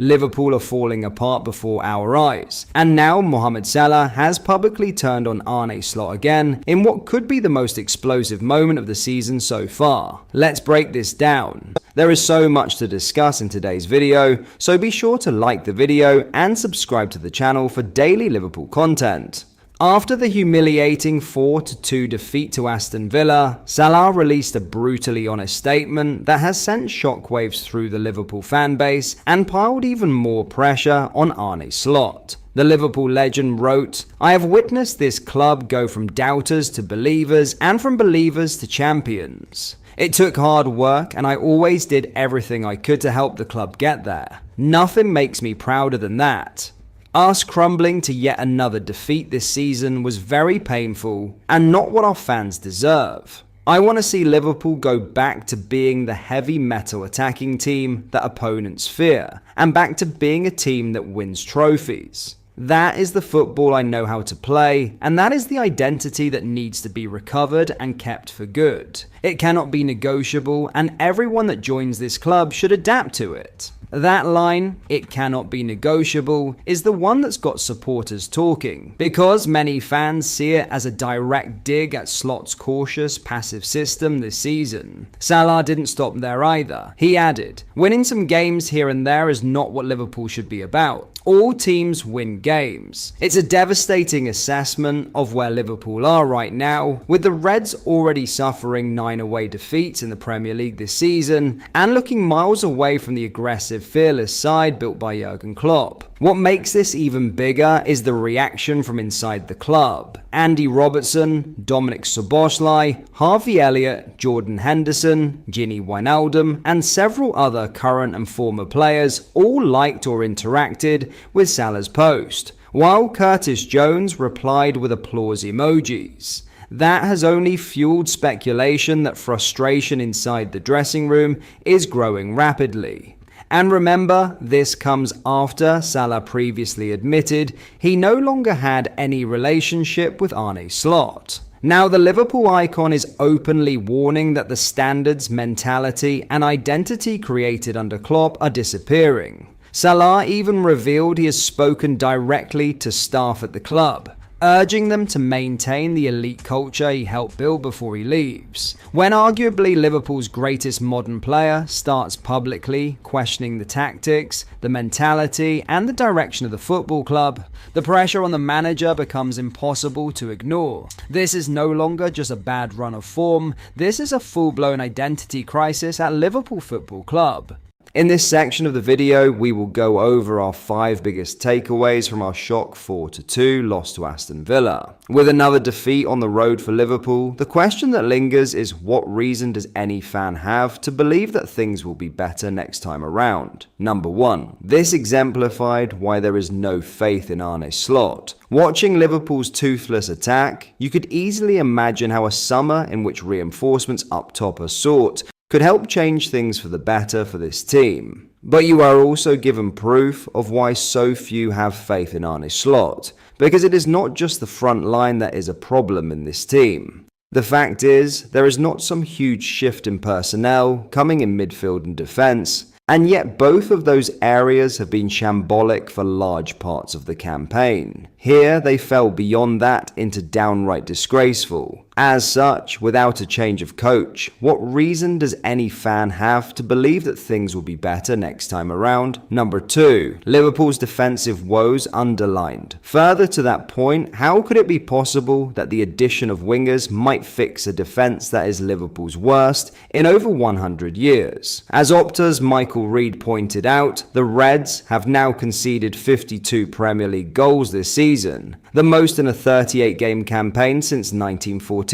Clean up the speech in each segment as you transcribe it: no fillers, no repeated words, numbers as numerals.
Liverpool are falling apart before our eyes, and now Mohamed Salah has publicly turned on Arne slot again in what could be the most explosive moment of the season so far. Let's break this down. There is so much to discuss in today's video, so be sure to like the video and subscribe to the channel for daily Liverpool content. After the humiliating 4-2 defeat to Aston Villa, Salah released a brutally honest statement that has sent shockwaves through the Liverpool fanbase and piled even more pressure on Arne Slot. The Liverpool legend wrote, "I have witnessed this club go from doubters to believers and from believers to champions. It took hard work and I always did everything I could to help the club get there. Nothing makes me prouder than that. Us crumbling to yet another defeat this season was very painful and not what our fans deserve. I want to see Liverpool go back to being the heavy metal attacking team that opponents fear and back to being a team that wins trophies. That is the football I know how to play, and that is the identity that needs to be recovered and kept for good. It cannot be negotiable, and everyone that joins this club should adapt to it." That line, "it cannot be negotiable," is the one that's got supporters talking, because many fans see it as a direct dig at Slot's cautious, passive system this season. Salah didn't stop there either. He added, "Winning some games here and there is not what Liverpool should be about. All teams win games." It's a devastating assessment of where Liverpool are right now, with the Reds already suffering 9 away defeats in the Premier League this season and looking miles away from the aggressive, fearless side built by Jurgen Klopp. What makes this even bigger is the reaction from inside the club. Andy Robertson, Dominic Szoboszlai, Harvey Elliott, Jordan Henderson, Gini Wijnaldum, and several other current and former players all liked or interacted with Salah's post, while Curtis Jones replied with applause emojis. That has only fueled speculation that frustration inside the dressing room is growing rapidly. And remember, this comes after Salah previously admitted he no longer had any relationship with Arne Slot. Now, the Liverpool icon is openly warning that the standards, mentality, and identity created under Klopp are disappearing. Salah even revealed he has spoken directly to staff at the club, urging them to maintain the elite culture he helped build before he leaves. When arguably Liverpool's greatest modern player starts publicly questioning the tactics, the mentality, and the direction of the football club, the pressure on the manager becomes impossible to ignore. This is no longer just a bad run of form, this is a full-blown identity crisis at Liverpool Football Club. In this section of the video, we will go over our 5 biggest takeaways from our shock 4-2 loss to Aston Villa. With another defeat on the road for Liverpool, the question that lingers is, what reason does any fan have to believe that things will be better next time around? Number 1. This exemplified why there is no faith in Arne Slot. Watching Liverpool's toothless attack, you could easily imagine how a summer in which reinforcements up top are sought could help change things for the better for this team. But you are also given proof of why so few have faith in Arne Slot, because it is not just the front line that is a problem in this team. The fact is, there is not some huge shift in personnel coming in midfield and defence, and yet both of those areas have been shambolic for large parts of the campaign. Here, they fell beyond that into downright disgraceful. As such, without a change of coach, what reason does any fan have to believe that things will be better next time around? Number 2. Liverpool's defensive woes underlined. Further to that point, how could it be possible that the addition of wingers might fix a defence that is Liverpool's worst in over 100 years? As Opta's Michael Reed pointed out, the Reds have now conceded 52 Premier League goals this season, the most in a 38-game campaign since 1914/15.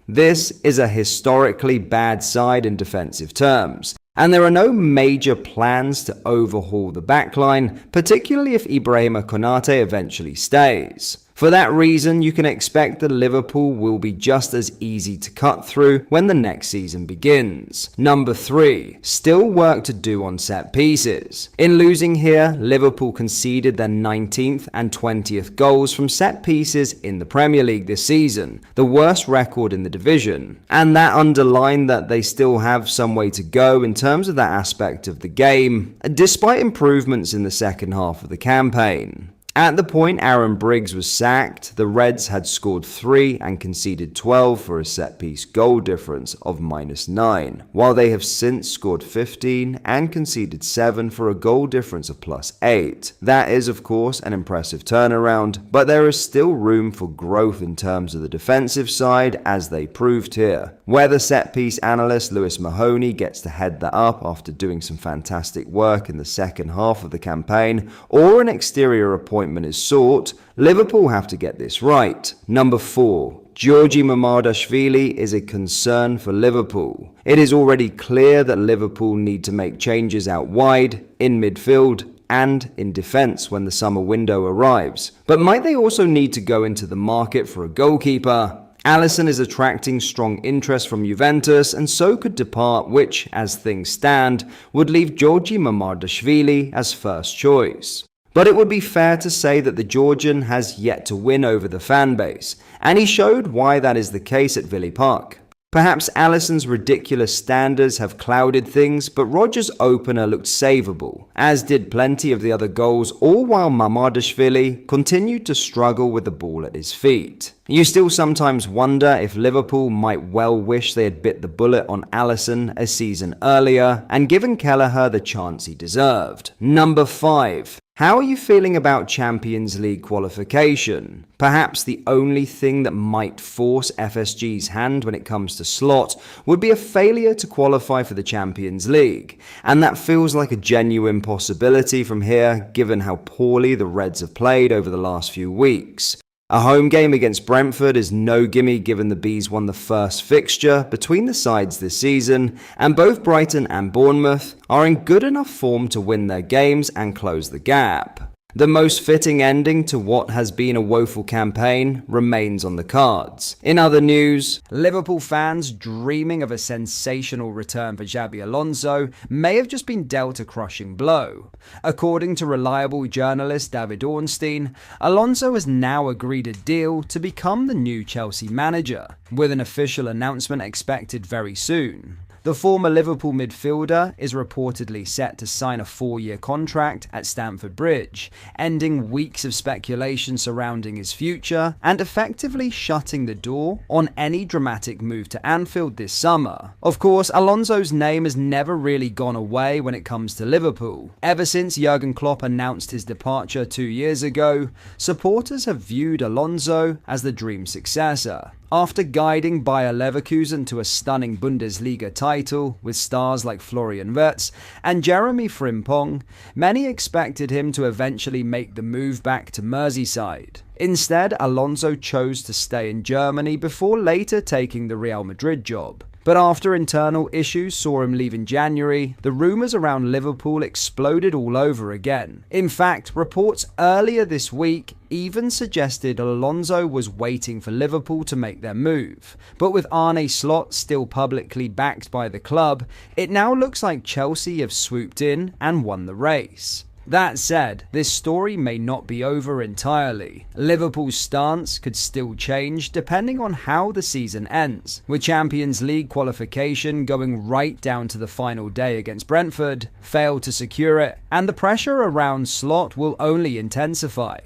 This is a historically bad side in defensive terms, and there are no major plans to overhaul the backline, particularly if Ibrahima Konate eventually stays. For that reason, you can expect that Liverpool will be just as easy to cut through when the next season begins. Number 3. Still work to do on set pieces. In losing here, Liverpool conceded their 19th and 20th goals from set pieces in the Premier League this season, the worst record in the division. And that underlined that they still have some way to go in terms of that aspect of the game, despite improvements in the second half of the campaign. At the point Aaron Briggs was sacked, the Reds had scored 3 and conceded 12 for a set-piece goal difference of -9, while they have since scored 15 and conceded 7 for a goal difference of +8. That is, of course, an impressive turnaround, but there is still room for growth in terms of the defensive side, as they proved here. Whether set-piece analyst Lewis Mahoney gets to head that up after doing some fantastic work in the second half of the campaign, or an exterior appointment is sought, Liverpool have to get this right. Number 4. Jurgen Mamardashvili is a concern for Liverpool. It is already clear that Liverpool need to make changes out wide, in midfield, and in defense when the summer window arrives. But might they also need to go into the market for a goalkeeper? Alisson is attracting strong interest from Juventus and so could depart, which, as things stand, would leave Jurgen Mamardashvili as first choice. But it would be fair to say that the Georgian has yet to win over the fanbase, and he showed why that is the case at Villa Park. Perhaps Alisson's ridiculous standards have clouded things, but Rodgers' opener looked savable, as did plenty of the other goals, all while Mamardashvili continued to struggle with the ball at his feet. You still sometimes wonder if Liverpool might well wish they had bit the bullet on Alisson a season earlier and given Kelleher the chance he deserved. Number 5. How are you feeling about Champions League qualification? Perhaps the only thing that might force FSG's hand when it comes to slot would be a failure to qualify for the Champions League, and that feels like a genuine possibility from here given how poorly the Reds have played over the last few weeks. A home game against Brentford is no gimme given the Bees won the first fixture between the sides this season, and both Brighton and Bournemouth are in good enough form to win their games and close the gap. The most fitting ending to what has been a woeful campaign remains on the cards. In other news, Liverpool fans dreaming of a sensational return for Xabi Alonso may have just been dealt a crushing blow. According to reliable journalist David Ornstein, Alonso has now agreed a deal to become the new Chelsea manager, with an official announcement expected very soon. The former Liverpool midfielder is reportedly set to sign a 4-year contract at Stamford Bridge, ending weeks of speculation surrounding his future and effectively shutting the door on any dramatic move to Anfield this summer. Of course, Alonso's name has never really gone away when it comes to Liverpool. Ever since Jurgen Klopp announced his departure 2 years ago, supporters have viewed Alonso as the dream successor. After guiding Bayer Leverkusen to a stunning Bundesliga title with stars like Florian Wirtz and Jeremy Frimpong, many expected him to eventually make the move back to Merseyside. Instead, Alonso chose to stay in Germany before later taking the Real Madrid job. But after internal issues saw him leave in January, the rumours around Liverpool exploded all over again. In fact, reports earlier this week even suggested Alonso was waiting for Liverpool to make their move. But with Arne Slot still publicly backed by the club, it now looks like Chelsea have swooped in and won the race. That said, this story may not be over entirely. Liverpool's stance could still change depending on how the season ends, with Champions League qualification going right down to the final day against Brentford, failed to secure it, and the pressure around Slot will only intensify.